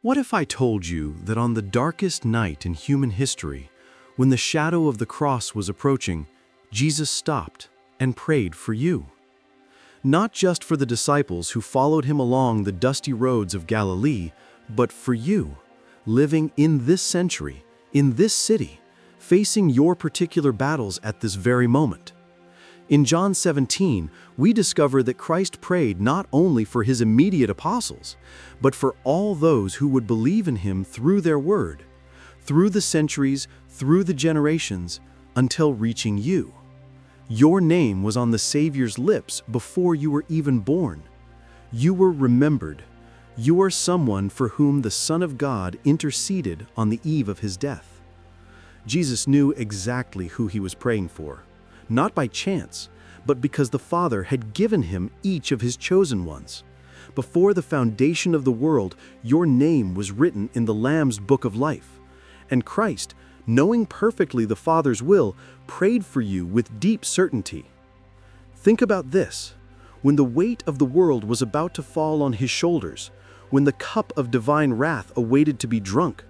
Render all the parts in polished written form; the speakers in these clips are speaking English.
What if I told you that on the darkest night in human history, when the shadow of the cross was approaching, Jesus stopped and prayed for you? Not just for the disciples who followed him along the dusty roads of Galilee, but for you, living in this century, in this city, facing your particular battles at this very moment. In John 17, we discover that Christ prayed not only for his immediate apostles, but for all those who would believe in him through their word, through the centuries, through the generations, until reaching you. Your name was on the Savior's lips before you were even born. You were remembered. You are someone for whom the Son of God interceded on the eve of his death. Jesus knew exactly who he was praying for. Not by chance, but because the Father had given him each of his chosen ones. Before the foundation of the world, your name was written in the Lamb's book of life. And Christ, knowing perfectly the Father's will, prayed for you with deep certainty. Think about this. When the weight of the world was about to fall on his shoulders, when the cup of divine wrath awaited to be drunk,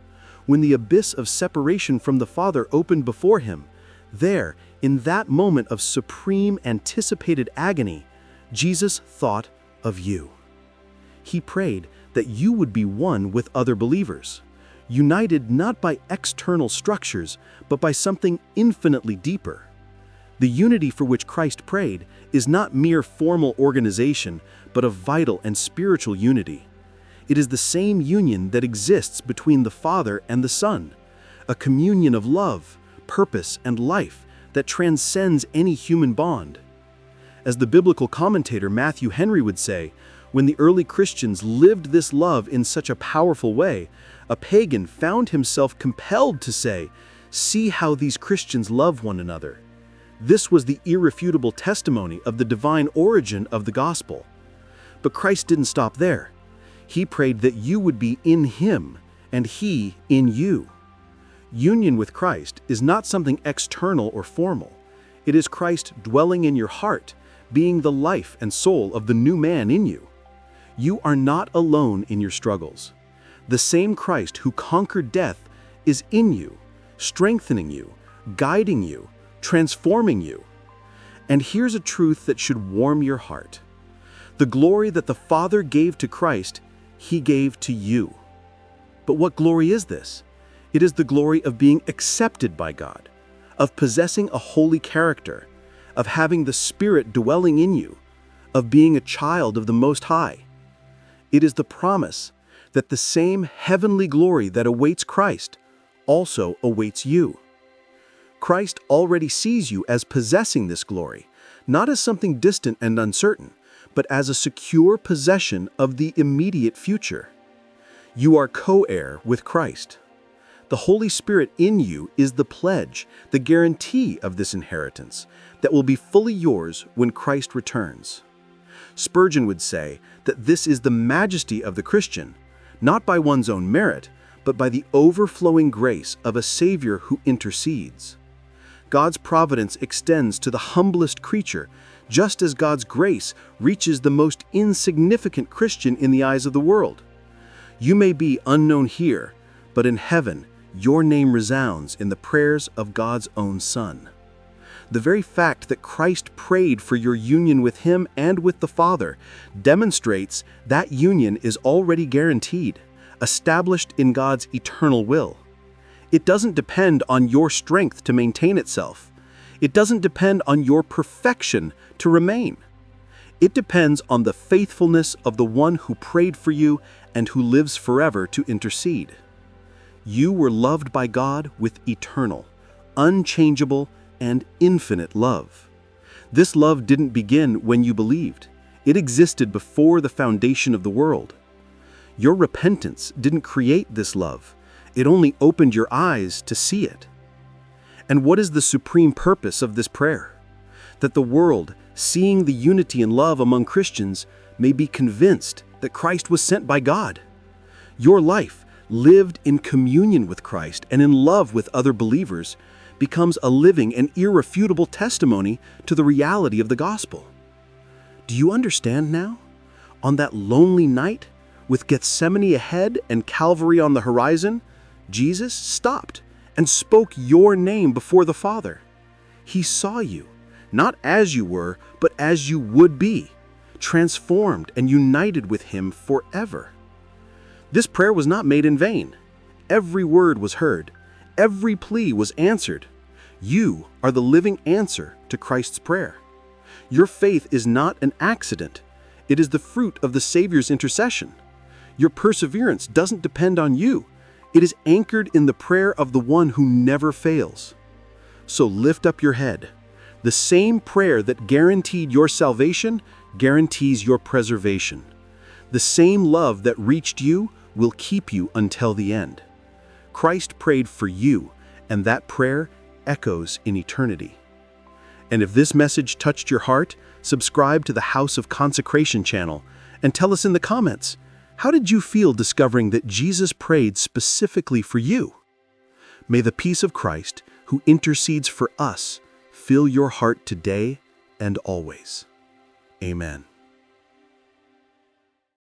when the abyss of separation from the Father opened before him, there, in that moment of supreme anticipated agony, Jesus thought of you. He prayed that you would be one with other believers, united not by external structures, but by something infinitely deeper. The unity for which Christ prayed is not mere formal organization, but a vital and spiritual unity. It is the same union that exists between the Father and the Son, a communion of love, purpose, and life that transcends any human bond. As the biblical commentator Matthew Henry would say, when the early Christians lived this love in such a powerful way, a pagan found himself compelled to say, "See how these Christians love one another." This was the irrefutable testimony of the divine origin of the gospel. But Christ didn't stop there. He prayed that you would be in him and he in you. Union with Christ is not something external or formal. It is Christ dwelling in your heart, being the life and soul of the new man in you. You are not alone in your struggles. The same Christ who conquered death is in you, strengthening you, guiding you, transforming you. And here's a truth that should warm your heart. The glory that the Father gave to Christ, he gave to you. But what glory is this? It is the glory of being accepted by God, of possessing a holy character, of having the Spirit dwelling in you, of being a child of the Most High. It is the promise that the same heavenly glory that awaits Christ also awaits you. Christ already sees you as possessing this glory, not as something distant and uncertain, but as a secure possession of the immediate future. You are co-heir with Christ. The Holy Spirit in you is the pledge, the guarantee of this inheritance that will be fully yours when Christ returns. Spurgeon would say that this is the majesty of the Christian, not by one's own merit, but by the overflowing grace of a Savior who intercedes. God's providence extends to the humblest creature, just as God's grace reaches the most insignificant Christian in the eyes of the world. You may be unknown here, but in heaven, your name resounds in the prayers of God's own Son. The very fact that Christ prayed for your union with him and with the Father demonstrates that union is already guaranteed, established in God's eternal will. It doesn't depend on your strength to maintain itself. It doesn't depend on your perfection to remain. It depends on the faithfulness of the one who prayed for you and who lives forever to intercede. You were loved by God with eternal, unchangeable, and infinite love. This love didn't begin when you believed. It existed before the foundation of the world. Your repentance didn't create this love. It only opened your eyes to see it. And what is the supreme purpose of this prayer? That the world, seeing the unity and love among Christians, may be convinced that Christ was sent by God. Your life, lived in communion with Christ and in love with other believers, becomes a living and irrefutable testimony to the reality of the gospel. Do you understand now? On that lonely night, With Gethsemane ahead and Calvary on the horizon, Jesus stopped and spoke your name before the Father. He saw you, not as you were, but as you would be, transformed and united with Him forever. This prayer was not made in vain. Every word was heard. Every plea was answered. You are the living answer to Christ's prayer. Your faith is not an accident. It is the fruit of the Savior's intercession. Your perseverance doesn't depend on you. It is anchored in the prayer of the one who never fails. So lift up your head. The same prayer that guaranteed your salvation guarantees your preservation. The same love that reached you will keep you until the end. Christ prayed for you, and that prayer echoes in eternity. And if this message touched your heart, subscribe to the House of Consecration channel and tell us in the comments, how did you feel discovering that Jesus prayed specifically for you? May the peace of Christ, who intercedes for us, fill your heart today and always. Amen.